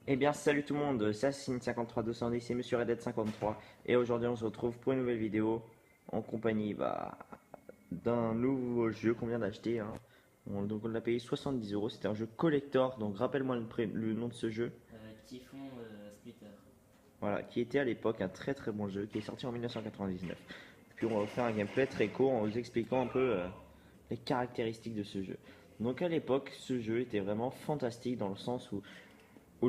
Eh bien, salut tout le monde, c'est Assassin53210, c'est Monsieur Reddit53, et aujourd'hui on se retrouve pour une nouvelle vidéo en compagnie d'un nouveau jeu qu'on vient d'acheter, hein. Donc on l'a payé 70 euros, c'était un jeu collector, donc rappelle-moi le nom de ce jeu. Typhon Splitter. Voilà, qui était à l'époque un très très bon jeu, qui est sorti en 1999. Puis on va vous faire un gameplay très court en vous expliquant un peu les caractéristiques de ce jeu. Donc à l'époque, ce jeu était vraiment fantastique dans le sens où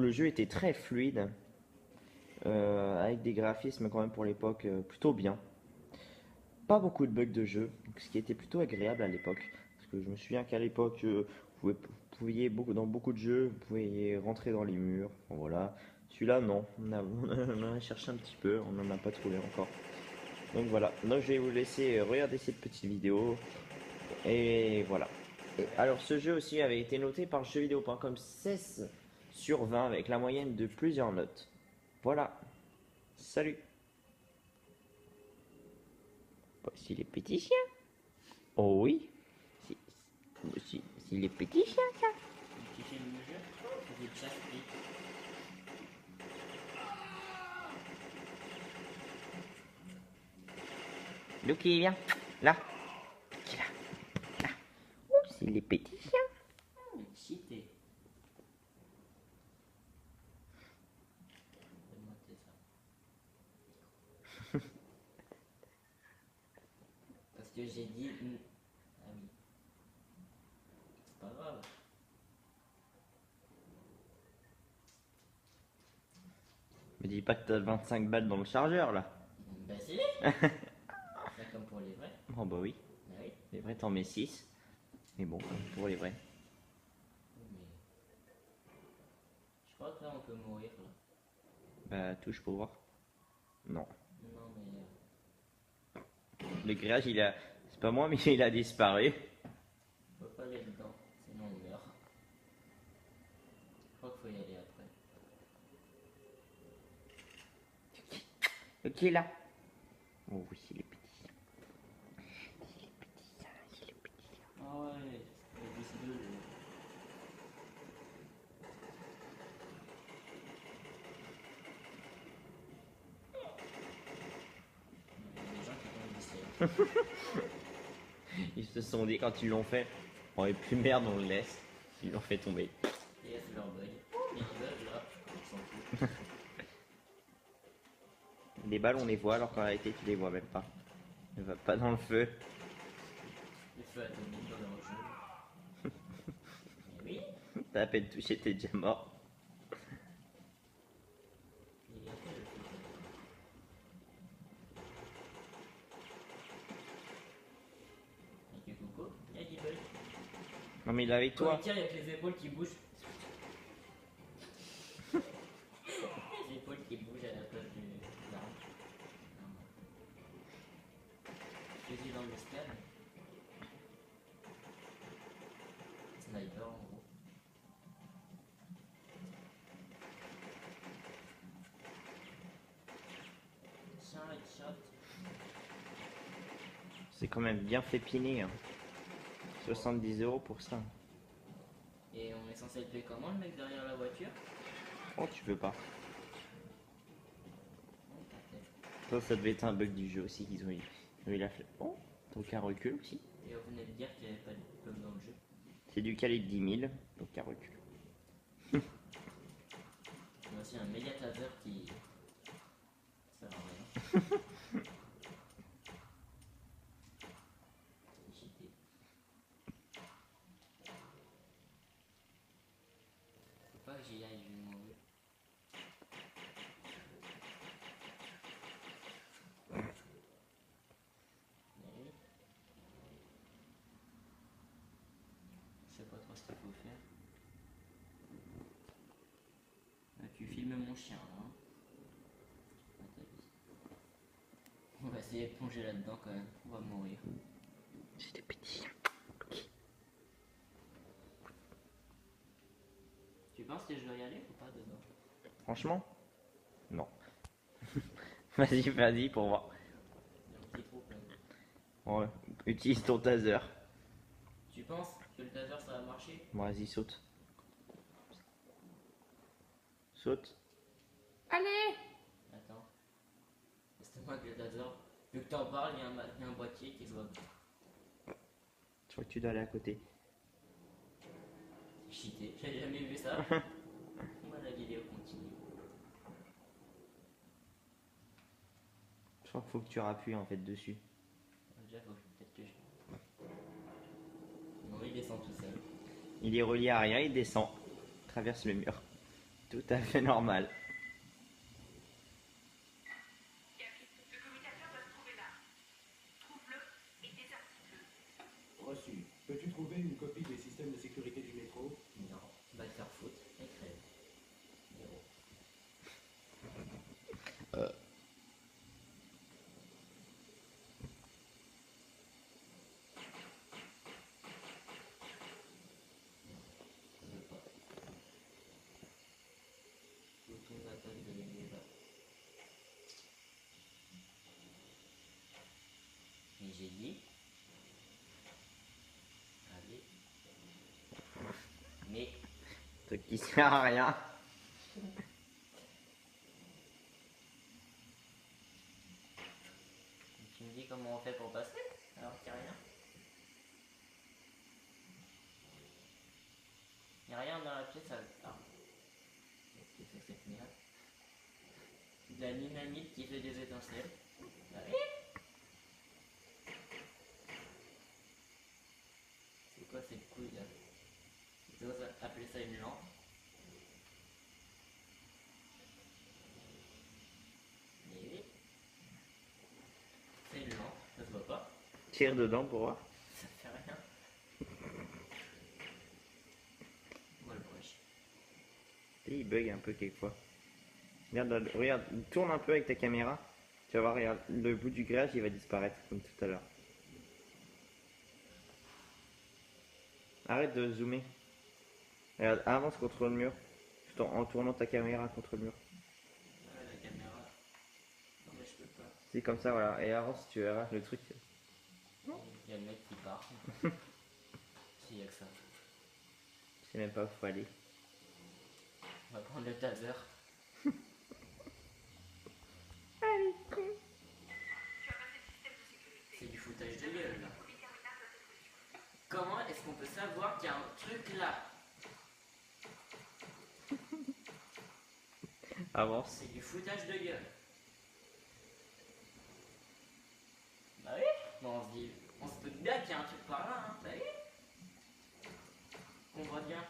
le jeu était très fluide, avec des graphismes quand même pour l'époque plutôt bien. Pas beaucoup de bugs de jeu, ce qui était plutôt agréable à l'époque. Parce que je me souviens qu'à l'époque, vous pouviez dans beaucoup de jeux, vous pouviez rentrer dans les murs. Bon, voilà. Celui-là, non. On en a cherché un petit peu, on n'en a pas trouvé encore. Donc voilà. Donc je vais vous laisser regarder cette petite vidéo. Et voilà. Et alors ce jeu aussi avait été noté par jeuxvideo.com 16 sur 20 avec la moyenne de plusieurs notes. Voilà. Salut. Voici les petits chiens. Oh oui. Si, si les petits chiens, ça. Tu filmes le jeu? J'ai déjà fait. Lucky, viens. Là. Qui là. Là. Oh, c'est les petits chiens. Cheaté. Donne-moi tes ça. Parce que j'ai dit. Ah oui. C'est pas grave. Me dis pas que t'as 25 balles dans le chargeur là. Bah si. C'est comme pour les vrais. Oh bah oui. Bah oui. Les vrais t'en mets 6. Mais bon, pour les vrais. Oui, mais je crois que là on peut mourir là. Bah touche pour voir. Non. Non mais. Le grillage il a. C'est pas moi mais il a disparu. On peut pas aller dedans. Sinon on meurt. Je crois qu'il faut y aller après. Ok là. Oh oui, c'est les petits. C'est les petits. Ah ouais. Le bus 2. Il y a des gens qui tombent d'ici. Ils se sont dit quand ils l'ont fait, oh et plus merde on le laisse. Ils l'ont fait tomber. Et là c'est leur bug. Ils bug là. Ils s'en foutent. Les balles on les voit alors qu'en réalité tu les vois même pas. Ne va pas dans le feu. Les feux atomiques dans leur jeu. Mais oui. T'as à peine touché, t'es déjà mort. Il a fait le feu atomique. Et que coucou. Il y a des bugs. Non mais il est avec Quand il toi. tire, il y a que les épaules qui bougent. Les épaules qui bougent à la place du l'arme. Fusil dans l'escale. Sniper en gros. Tiens, headshot. C'est quand même bien fait piner, hein. 70 euros pour ça. Et on est censé le tuer comment le mec derrière la voiture? Oh, tu peux pas. Oh, peut-être. Ça devait être un bug du jeu aussi qu'ils ont eu. Ils ont eu la flemme. Oh, donc un recul aussi. Et on venait de dire qu'il n'y avait pas de bug dans le jeu. C'est du calibre 10 000, donc un recul. Il y a aussi un méga taser qui sert à rien. C'est cheaté. Faut pas que j'y aille, je vais mourir. Mais je sais pas trop ce qu'il faut faire. Là, tu filmes mon chien là. Hein. Ah, t'as vu. On va essayer de plonger là-dedans quand même. On va mourir. C'est des petits. Tu penses que je dois y aller ou pas dedans? Franchement, non. Vas-y pour voir. Il y a un petit trou quand même. Ouais, utilise ton taser. Tu penses que le taser ça va marcher? Bon, vas-y, saute. Saute. Allez! Attends. C'est moi Gladiator. Vu que t'en parles, il y a un boîtier qui se voit. Je crois que tu dois aller à côté. C'est cheaté. J'ai jamais vu ça. Moi, la vidéo continue. Je crois qu'il faut que tu rappuies en fait dessus. Déjà, faut peut-être que je. Non, il descend tout seul. Il est relié à rien, il descend. Traverse le mur. Tout à fait normal. Le commutateur doit se trouver là. Trouve-le et désactive-le. Reçu. Peux-tu trouver une copie des systèmes de sécurité du métro? Non, va te faire foutre et crève. Zéro. Je veux pas. Bouton d'attaque de l'univers. Mais j'ai dit. Allez. Mais. Truc qui sert à rien. Tu me dis comment on fait pour passer alors qu'il n'y a rien. Il n'y a rien dans la pièce. Ah. Qu'est-ce que c'est que cette merde? De la dynamite qui fait des étincelles. Ah oui. C'est quoi cette couille là? Tu oses appeler ça une lampe? Mais oui. C'est une lampe, ça se voit pas. Tire dedans pour voir. Ça fait rien. Moi le brush. Et il bug un peu quelquefois. Regarde, regarde, tourne un peu avec ta caméra. Tu vas voir, regarde, le bout du grillage il va disparaître comme tout à l'heure. Arrête de zoomer. Regarde, avance contre le mur. Tout en tournant ta caméra contre le mur. Ah, la caméra. Non mais je peux pas. C'est comme ça, voilà. Et avance, tu verras le truc. Il y a le mec qui part. S'il y a que ça. Je sais même pas où faut aller. On va prendre le taser. C'est du foutage de gueule là. Comment est-ce qu'on peut savoir qu'il y a un truc là? Avance. C'est du foutage de gueule. Bah oui. Bon, on se doute bien qu'il y a un truc par là, hein. Bah oui. On voit bien.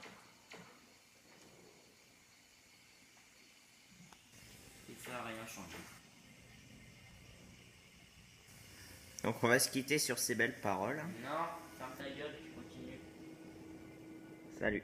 Et ça a rien changé. Donc on va se quitter sur ces belles paroles. Non, ferme ta gueule, tu continues. Salut.